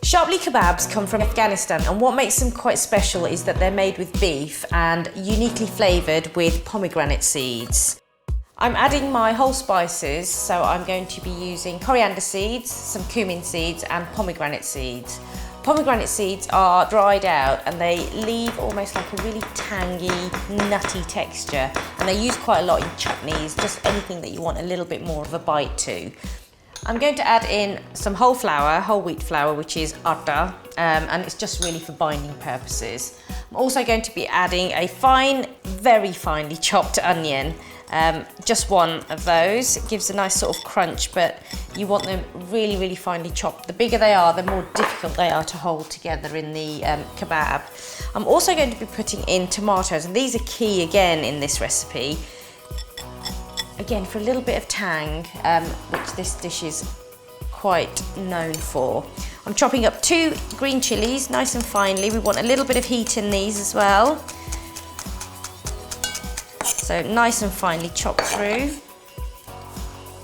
Chapal kebabs come from Afghanistan, and what makes them quite special is that they're made with beef and uniquely flavoured with pomegranate seeds. I'm adding my whole spices, so I'm going to be using coriander seeds, some cumin seeds and pomegranate seeds. Pomegranate seeds are dried out and they leave almost like a really tangy, nutty texture, and they're used quite a lot in chutneys, just anything that you want a little bit more of a bite to. I'm going to add in some whole flour, whole wheat flour, which is atta, and it's just really for binding purposes. I'm also going to be adding a fine, very finely chopped onion. Just one of those. It gives a nice sort of crunch, but you want them really, really finely chopped. The bigger they are, the more difficult they are to hold together in the kebab. I'm also going to be putting in tomatoes, and these are key again in this recipe. Again, for a little bit of tang, which this dish is quite known for. I'm chopping up 2 green chillies, nice and finely. We want a little bit of heat in these as well. So nice and finely chopped through.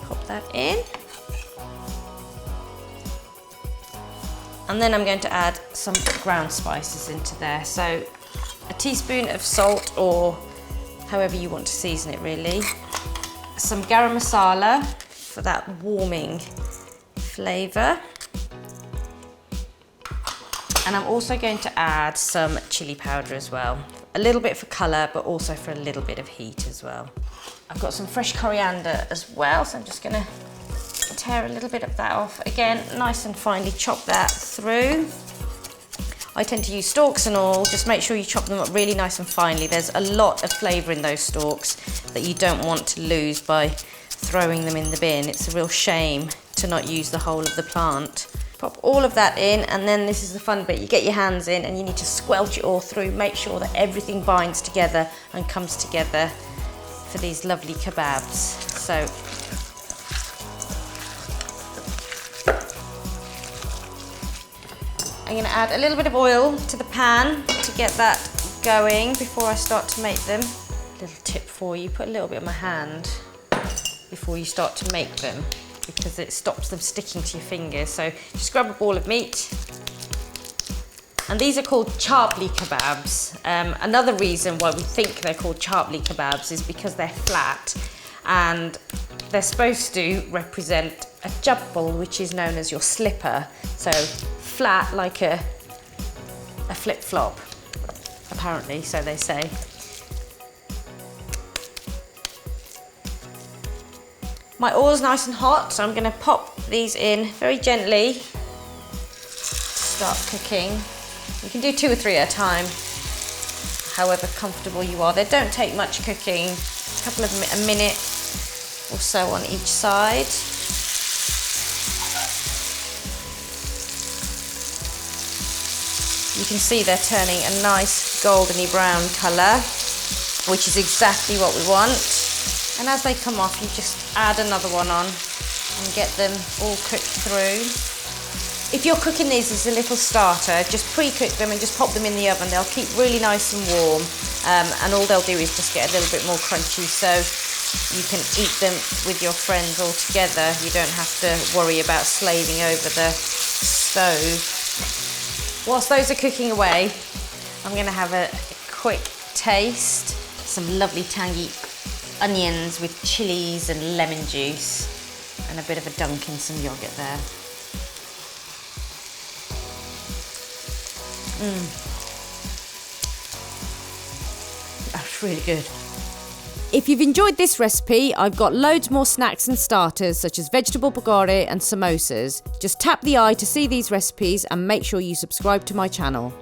Pop that in. And then I'm going to add some ground spices into there. So a teaspoon of salt, or however you want to season it really. Some garam masala for that warming flavour. And I'm also going to add some chilli powder as well. A little bit for colour, but also for a little bit of heat as well. I've got some fresh coriander as well, so I'm just going to tear a little bit of that off. Again, nice and finely chop that through. I tend to use stalks and all, just make sure you chop them up really nice and finely. There's a lot of flavour in those stalks that you don't want to lose by throwing them in the bin. It's a real shame to not use the whole of the plant. Pop all of that in, and then this is the fun bit. You get your hands in and you need to squelch it all through. Make sure that everything binds together and comes together for these lovely kebabs. So I'm going to add a little bit of oil to the pan to get that going before I start to make them. Little tip for you, put a little bit on my hand before you start to make them, because it stops them sticking to your fingers. So just grab a ball of meat. And these are called chapal kebabs. Another reason why we think they're called chapal kebabs is because they're flat, and they're supposed to represent a chapal, which is known as your slipper. So flat like a flip-flop, apparently, so they say. My oil's nice and hot, so I'm going to pop these in very gently to start cooking. You can do 2 or 3 at a time, however comfortable you are. They don't take much cooking, a minute or so on each side. You can see they're turning a nice goldeny brown colour, which is exactly what we want. And as they come off, you just add another one on and get them all cooked through. If you're cooking these as a little starter, just pre-cook them and just pop them in the oven. They'll keep really nice and warm, and all they'll do is just get a little bit more crunchy, so you can eat them with your friends all together. You don't have to worry about slaving over the stove. Whilst those are cooking away, I'm going to have a quick taste. Some lovely tangy onions with chilies and lemon juice, and a bit of a dunk in some yoghurt there. That's really good. If you've enjoyed this recipe, I've got loads more snacks and starters such as vegetable pakora and samosas. Just tap the eye to see these recipes and make sure you subscribe to my channel.